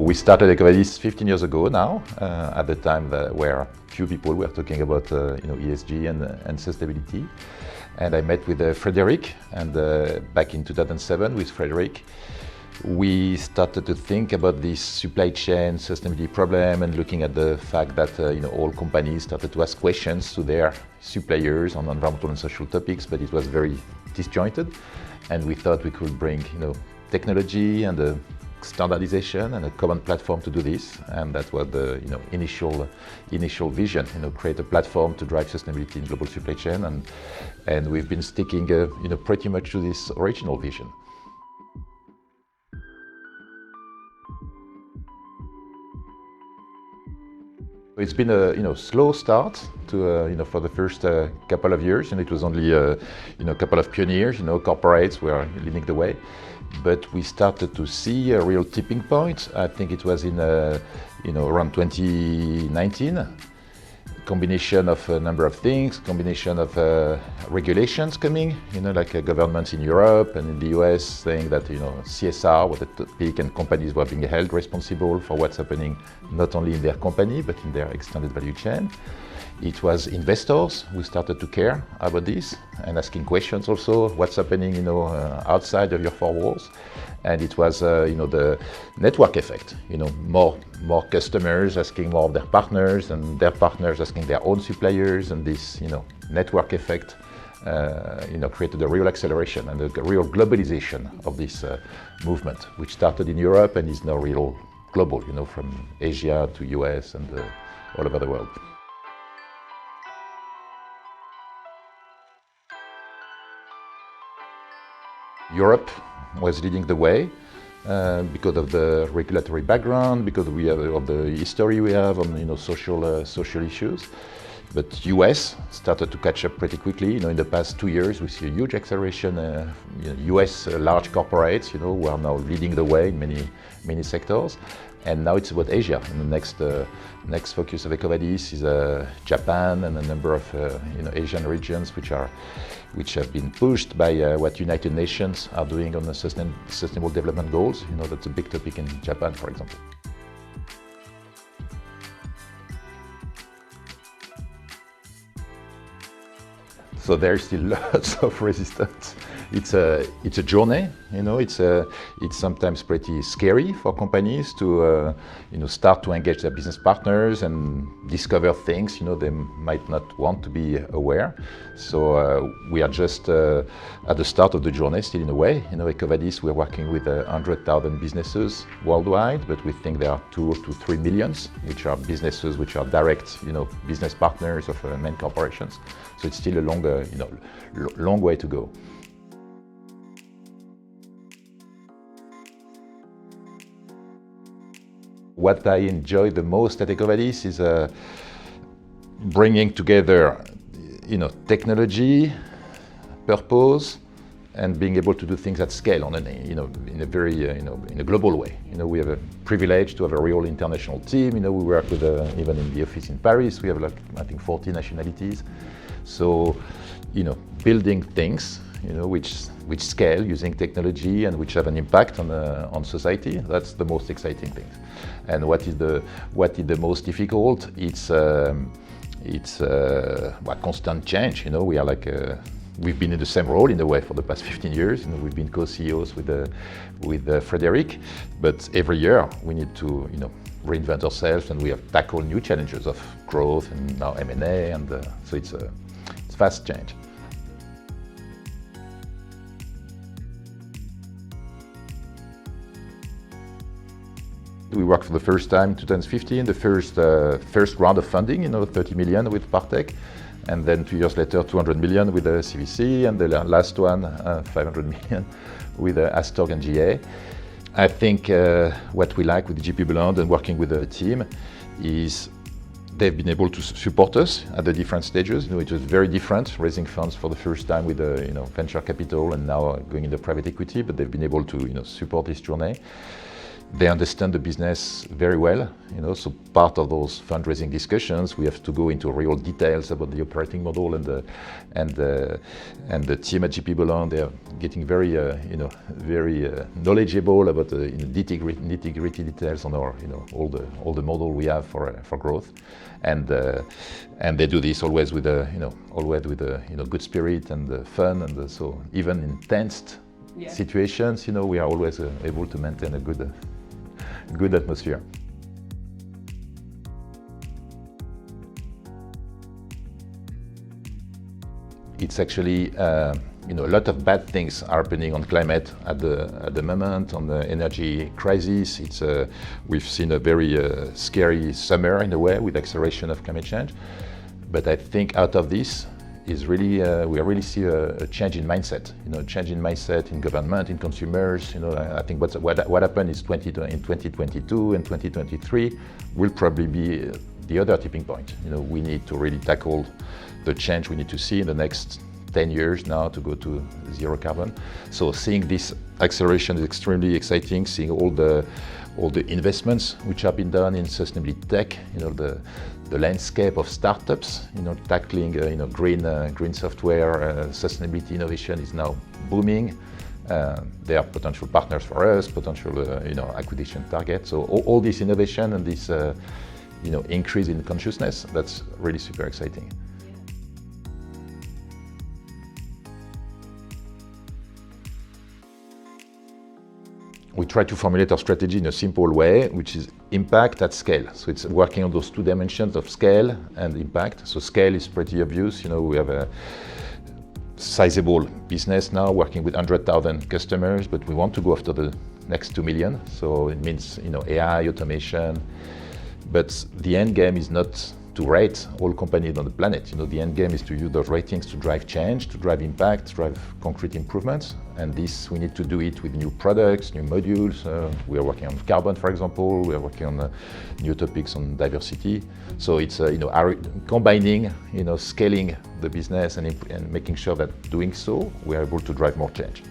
We started EcoVadis 15 years ago now, at the time where few people were talking about ESG and sustainability. And I met with Frederic, and back in 2007 with Frederic, we started to think about this supply chain sustainability problem and looking at the fact that all companies started to ask questions to their suppliers on environmental and social topics, but it was very disjointed. And we thought we could bring technology and standardization and a common platform to do this, and that was the initial vision. Create a platform to drive sustainability in global supply chain, and we've been sticking pretty much to this original vision. It's been a slow start to for the first couple of years, and it was only a couple of pioneers, corporates were leading the way. But we started to see a real tipping point. I think it was in around 2019. Combination of a number of things, combination of regulations coming, like governments in Europe and in the US saying that CSR was a topic and companies were being held responsible for what's happening not only in their company but in their extended value chain. It was investors who started to care about this and asking questions also, what's happening outside of your four walls. And it was the network effect, more customers asking more of their partners and their partners asking their own suppliers, and this network effect created a real acceleration and a real globalization of this movement, which started in Europe and is now real global, from Asia to US and all over the world. Europe was leading the way because of the regulatory background, because of the history we have on social issues. But US started to catch up pretty quickly. In the past 2 years, we see a huge acceleration. US large corporates, who are now leading the way in many sectors. And now it's about Asia. And the next focus of EcoVadis is Japan and a number of Asian regions which have been pushed by what United Nations are doing on the Sustainable Development Goals. That's a big topic in Japan, for example. So there's still lots of resistance. It's a journey, it's sometimes pretty scary for companies to start to engage their business partners and discover things they might not want to be aware. So we are just at the start of the journey still in a way. EcoVadis, we're working with 100,000 businesses worldwide, but we think there are 2 to 3 million which are businesses which are direct business partners of main corporations. So it's still a long way to go. What I enjoy the most at EcoVadis is bringing together, technology, purpose, and being able to do things at scale in a very, in a global way. We have a privilege to have a real international team. We work with even in the office in Paris, we have I think 40 nationalities. So, building things, which scale using technology and which have an impact on society. That's the most exciting thing. And what is the most difficult? It's constant change. We are we've been in the same role in a way for the past 15 years. We've been co-CEOs with Frederic, but every year we need to reinvent ourselves, and we have tackled new challenges of growth and now M&A, and so it's fast change. We worked for the first time in 2015, the first round of funding, 30 million with Partech, and then 2 years later, 200 million with the CVC, and the last one, 500 million with Astorg and GA. I think what we like with GP Bullhound and working with the team is they've been able to support us at the different stages. It was very different, raising funds for the first time with venture capital and now going into private equity, but they've been able to support this journey. They understand the business very well, so part of those fundraising discussions, we have to go into real details about the operating model and the team at GP Bullhound. They are getting very, very knowledgeable about the nitty-gritty details on our, all the model we have for growth, and they do this always with a, good spirit and fun, and so even in tense situations, we are always able to maintain a good atmosphere. It's actually, a lot of bad things are happening on climate at the moment, on the energy crisis. We've seen a very scary summer in a way with acceleration of climate change. But I think out of this is really, we really see a change in mindset, change in mindset in government, in consumers. I think what happened is in 2022 and 2023 will probably be the other tipping point. We need to really tackle the change we need to see in the next 10 years now to go to zero carbon. So seeing this acceleration is extremely exciting, seeing all the investments which have been done in sustainability tech, the landscape of startups, tackling green software, sustainability innovation is now booming. They are potential partners for us, potential acquisition targets. So all this innovation and this increase in consciousness, that's really super exciting. We try to formulate our strategy in a simple way, which is impact at scale. So it's working on those two dimensions of scale and impact. So scale is pretty obvious. We have a sizable business now working with 100,000 customers, but we want to go after the next 2 million. So it means, AI, automation. But the end game is not to rate all companies on the planet. The end game is to use those ratings to drive change, to drive impact, to drive concrete improvements. And this, we need to do it with new products, new modules. We are working on carbon, for example. We are working on new topics on diversity. So it's combining, scaling the business and making sure that doing so, we are able to drive more change.